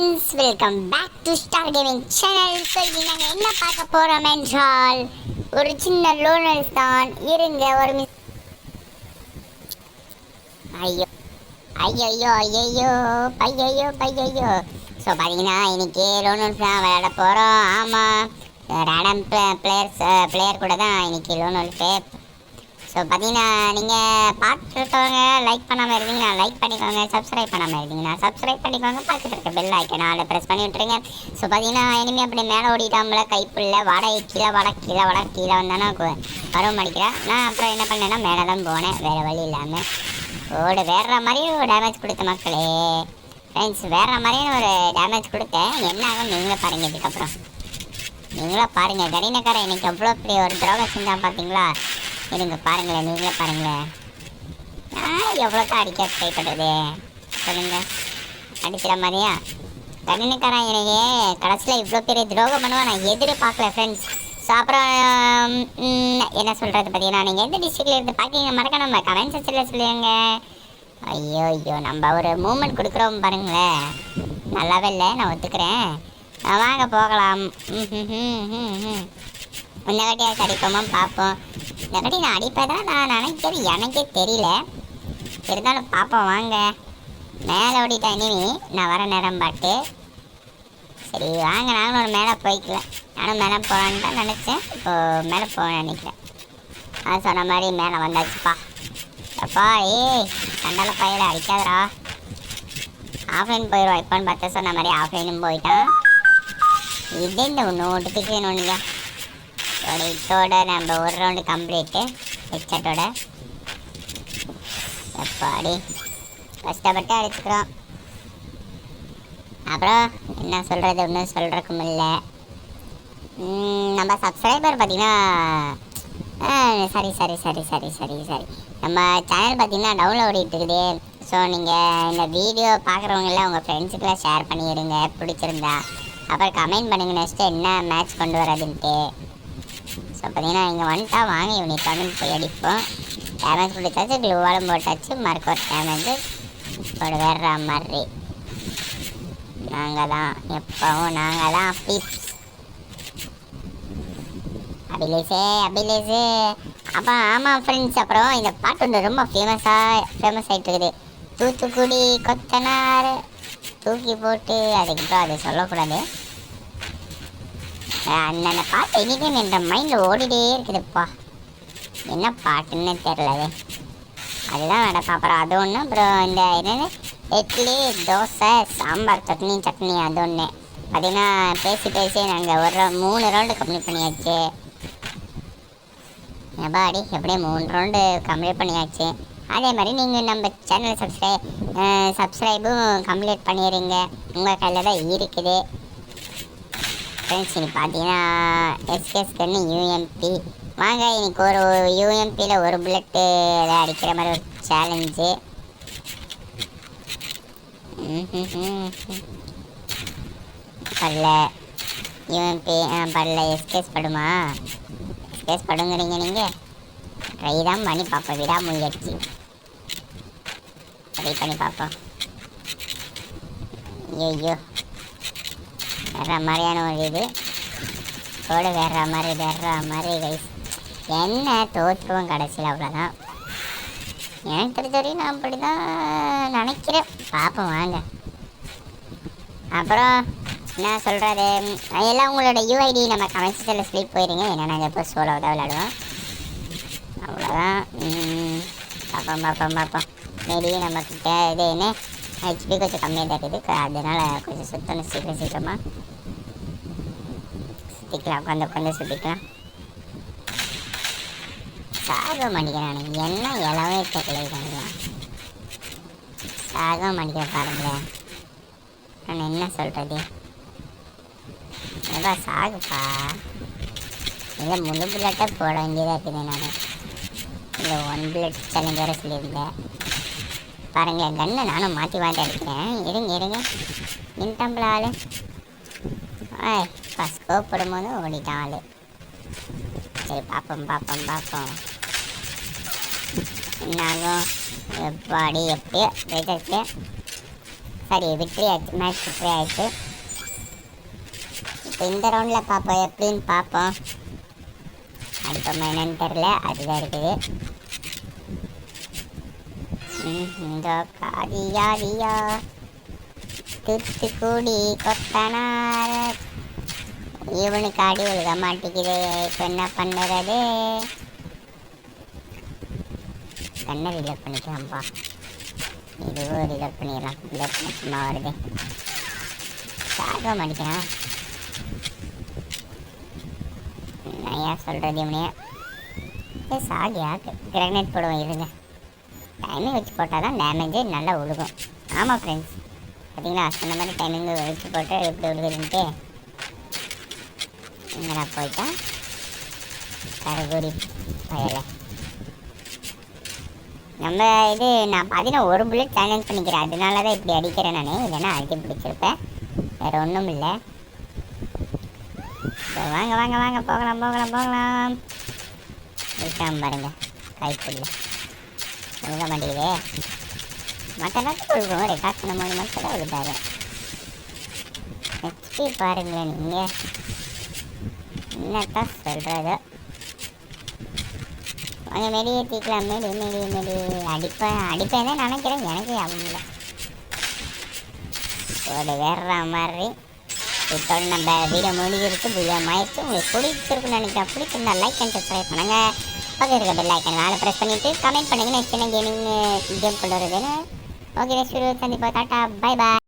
Friends, welcome back to Star Gaming channel. So இது நாங்கள் என்ன பார்க்க போகிறோம் என்றால் ஒரு சின்ன லோனல்ஸ் தான். இருங்க ஒரு ஐயோ ஐயோ ஐயோ பையோ பையோ. ஸோ பார்த்தீங்கன்னா இன்னைக்கு லோனல்ஸ் தான் விளையாட போகிறோம். ஆமாம், ரேடம் பிளேயர் கூட தான் இன்னைக்கு லோனல்ஸு. ஸோ பார்த்தீங்கன்னா நீங்கள் பார்த்துட்டவங்க லைக் பண்ணாமல் இருந்தீங்கன்னா லைக் பண்ணிக்கோங்க, சப்ஸ்கிரைப் பண்ணாமல் இருந்தீங்கன்னா சப்ஸ்கிரைப் பண்ணிக்கோங்க, பக்கத்தில் இருக்க பெல் ஐக்கனை அதில் ப்ரெஸ் பண்ணி விட்டுருங்க. ஸோ பார்த்தீங்கன்னா இனிமேல் அப்படி மேலே ஓடிட்டாமல கைப்புள்ள வாடகை கீழே வந்தானா பருவம் அடிக்கிறேன். நான் அப்புறம் என்ன பண்ணேன்னா மேலே தான் போனேன், வேறு வழி இல்லாமல். வேற மாதிரியும் ஒரு டேமேஜ் கொடுத்த மக்களே ஃப்ரெண்ட்ஸ், வேறு மாதிரியும் ஒரு டேமேஜ் கொடுத்தேன். என்ன ஆகும் நீங்களே பாருங்கள். இதுக்கப்புறம் நீங்களே பாருங்கள். கடினக்காரன் இன்னைக்கு எவ்வளோ பெரிய ஒரு துரோகம் செஞ்சான் பார்த்தீங்களா? இருங்க பாருங்களேன், நீங்களே பாருங்களேன். நான் எவ்வளோக்கா அடிக்க ட்ரை பண்ணுறது சொல்லுங்க. அடிக்கிற மாதிரியா கண்ணுக்காரன் எனக்கு கடைசியில் இவ்வளோ பெரிய துரோகம் பண்ணுவேன் நான் எதிர்பார்க்கல ஃப்ரெண்ட்ஸ். ஸோ அப்புறம் என்ன சொல்கிறது பார்த்தீங்கன்னா, நீங்கள் எந்த டிஸ்ட்ரிக்டில் இருந்து பார்க்கிங்க மறக்க நம்ம கமெண்ட் செக்ஷனில் சொல்லுங்க. ஐயோ நம்ம ஒரு மூமெண்ட் கொடுக்குறோம் பாருங்களேன், நல்லாவே இல்லை, நான் ஒத்துக்கிறேன். வாங்க போகலாம். முன்னகட்டியாக அடிப்போமா பார்ப்போம். இந்தகட்டி நான் அடிப்பதான் நான் நினைக்கிறது, எனக்கே தெரியல. இருந்தாலும் பார்ப்போம் வாங்க. மேலே ஓடிட்டேன், இனிமே நான் வர நேரம் பாட்டு. சரி வாங்க, நாங்களும் ஒரு மேலே போய்க்கலாம். நானும் மேலே போகலான்னு தான் நினச்சேன், இப்போது மேலே போக நினைக்கிறேன். அது சொன்ன மாதிரி மேலே வந்தாச்சுப்பா. அப்பா ஏய் சண்டால பையில அடிக்காதரா. ஆஃப்லைன் போயிடுவோம் இப்போன்னு பார்த்து சொன்ன மாதிரி ஆஃப்லைனும் போயிட்டான். இதே இந்த நோட்டிஃபிகேஷன் ஒன்றுங்க இதோட நம்ம ஒரு ரவுண்டு கம்ப்ளீட்டு ஹெட்செட்டோட. எப்பாடி கஷ்டப்பட்டு அடிச்சுக்கிறோம். அப்புறம் என்ன சொல்கிறது, ஒன்றும் சொல்கிறக்கும் இல்லை. நம்ம சப்ஸ்கிரைபர் பார்த்திங்கன்னா சரி நம்ம சேனல் பார்த்திங்கன்னா டவுன்லோட் ஓடிட்டு இருக்குது. ஸோ நீங்கள் இந்த வீடியோ பார்க்குறவங்கள உங்கள் ஃப்ரெண்ட்ஸுக்கெல்லாம் ஷேர் பண்ணிடுங்க பிடிச்சிருந்தா. அப்புறம் கமெண்ட் பண்ணுங்கள் நெக்ஸ்ட்டு என்ன மேட்ச் கொண்டு வரதுன்ட்டு. ஸோ பார்த்தீங்கன்னா இங்கே வந்துட்டா வாங்க இவனுக்கு கமெண்ட் போய் அடிப்போம். டேமேஜ் பிடிச்சாச்சு, க்ளூவாலும் போட்டாச்சு, மறுக்க ஒரு டேமேஜ் ஒரு வேற மாதிரி. நாங்கள் தான் எப்போவும் நாங்கள் தான் பிப்ஸ். அபிலேஸு அப்போ ஆமாம் ஃப்ரெண்ட்ஸ். அப்புறம் இந்த பாட்டு ஒன்று ரொம்ப ஃபேமஸ் ஆகிட்டு இருக்குது. தூத்துக்குடி கொத்தனார் தூக்கி போட்டு, அதுக்கப்புறம் அதை சொல்லக்கூடாது. அந்த பாட்டு இனிக்கும் என்ற மைண்டில் ஓடிட்டே இருக்குதுப்பா. என்ன பாட்டுன்னு தெரில, அதுதான் நடக்கும். அப்புறம் அது ஒன்று, அப்புறம் இந்த என்னென்ன இட்லி தோசை சாம்பார் சட்னி அது ஒன்று. பார்த்தீங்கன்னா பேசி நாங்கள் ஒரு 3 ரவுண்டு கம்ப்ளீட் பண்ணியாச்சு. எப்பாடி எப்படியே 3 ரவுண்டு கம்ப்ளீட் பண்ணியாச்சு. அதே மாதிரி நீங்கள் நம்ம சேனலை சப்ஸ்கிரைபும் கம்ப்ளீட் பண்ணிடுங்க, உங்கள் கையில் தான் இருக்குது ஃப்ரெண்ட்ஸ். இன்னைக்கு பார்த்தீங்கன்னா எஸ்கேஸ்கன்னு யூஎம்பி வாங்க. இன்னைக்கு ஒரு யூஎம்பியில் ஒரு புல்லட்டு அடிக்கிற மாதிரி ஒரு சேலஞ்சு. படல யூஎம்பி படல, எஸ்கேஸ் படுமா? எஸ்கேஸ் படுங்கிறீங்க நீங்கள். ட்ரை தான் பண்ணி பார்ப்போம், விடாமுயற்சி ட்ரை பண்ணி பார்ப்போம். ஐயோ வேற மாதிரியான ஒரு இது கூட வேற மாதிரி கைஸ். என்ன தோற்றுவோம் கடைசியில், அவ்வளோதான். எனக்கு தெரிஞ்ச வரையும் நான் அப்படி தான் நினைக்கிறேன், பார்ப்போம் வாங்க. அப்புறம் என்ன சொல்கிறது, எல்லாம் உங்களோட யூஐடி நம்ம கமெண்ட் செக்ஷனில் ஸ்லீப் போயிருங்க. ஏன்னா நாங்கள் எப்போ சோலோ தான் விளையாடுவோம், அவ்வளோதான். பார்ப்போம் மேபி நம்மக்கிட்ட இது என்ன ஹெச்பி கொஞ்சம் கம்மியாக தான் இருக்குது, அதனால் கொஞ்சம் சுற்றணும் சீக்கிரமாக சுற்றிக்கலாம், உட்காந்து சுற்றிக்கலாம். சாக மாட்டேங்கிறானு என்ன இலவே தெரியல, சாக மாட்டேங்கிற பாருங்களேன். நான் என்ன சொல்கிறது, ஏதா சாகுப்பா. இல்லை முழு புல்லட்டை போட வேண்டியதாக இருக்குது. நான் இல்லை 1 புல்லட் சேலஞ்ச் வேறு சொல்லியிருந்தேன் பாருங்களேன். கண்ணை நானும் மாற்றி அடிக்கிறேன். இருங்க நின்ட்டம்பிள் ஆள். ஸ்கோப் போடும்போது ஓடிட்டான் ஆள். சரி பார்ப்போம் என்னாகும். எப்பாடி எப்படியோ ஜெயிச்சாச்சு. சாரி விக்ட்ரி ஆயிடுச்சு, மேட்ச் விக்ட்ரி ஆயிடுச்சு. இப்போ இந்த ரவுண்டில் பார்ப்போம், எப்படின்னு பார்ப்போம். அடிப்போமா என்னன்னு தெரில, அதுதான் இருக்குது. இந்த காதியாரியா தூத்துக்குடி கொத்தனார இவனுக்கு அடி ஒழுக மாட்டேங்குது. இப்போ என்ன பண்ணுறது? கண்ணை ரிலோட் பண்ணிக்கலாம்ப்பா. இதுவும் ரிலோட் பண்ணிடலாம். ரிலோட் பண்ண சும்மா வருது. சாக மாட்டேங்கிறான். நான் ஏன் சொல்கிறது இவனையே சாகியா கிரனேட் போடுவோம். இருங்க, டைமிங் வச்சு போட்டால் தான் டேமேஜே நல்லா ஒழுகும். ஆமாம் ஃப்ரெண்ட்ஸ், பார்த்தீங்களா சொன்ன மாதிரி டைமிங் வச்சு போட்டு எப்படி ஒழுகுதுன்ட்டு. இங்கே போயிட்டான் கரகூரி பயலை. நம்ம இது நான் பார்த்தீங்கன்னா ஒரு புல்லட் சேலஞ்ச் பண்ணிக்கிறேன், அதனால தான் இப்படி அடிக்கிறேன் நான். இல்லைன்னா அடிக்க பிடிச்சிருப்பேன், வேறு ஒன்றும் இல்லை. வாங்க வாங்க வாங்க போகலாம் போகலாம் போகலாம். இருக்காம பாருங்க கைக்குள்ள ஒழுங்க மாட்டேங்குதே. மற்ற நேரத்துக்கு ஒழுகும், ரெக்கார்ட் பண்ணும்போது மட்டும் தான் ஒழுகாது. ஹெச்பி பாருங்களேன் நீங்கள், என்னத்தான் சொல்கிறது. அங்கே மெடியேற்றிக்கலாம். மெடி அடிப்பேன் தான் நினைக்கிறேன், எனக்கு அவங்க ஒரு வேற மாதிரி. இதோட நம்ம வீடியோ முடிஞ்சிருக்கு, வீடியோ மாயிடுச்சு. உங்களுக்கு பிடிச்சிருக்குன்னு நினைக்கிறேன். பிடிச்சிருந்தா லைக் அண்ட் சப்ஸ்கிரைப் பண்ணுங்கள். பக்கத்தில் இருக்க பெல் ஐக்கன் மேலே ப்ரெஸ் பண்ணிவிட்டு கமெண்ட் பண்ணுங்கள். நெக்ஸ்ட் என்ன கேமிங் கேம் கொண்டு வருதுன்னு. ஓகே, நெக்ஸ்ட் வீடியோ சந்திப்போம். Tata, bye bye.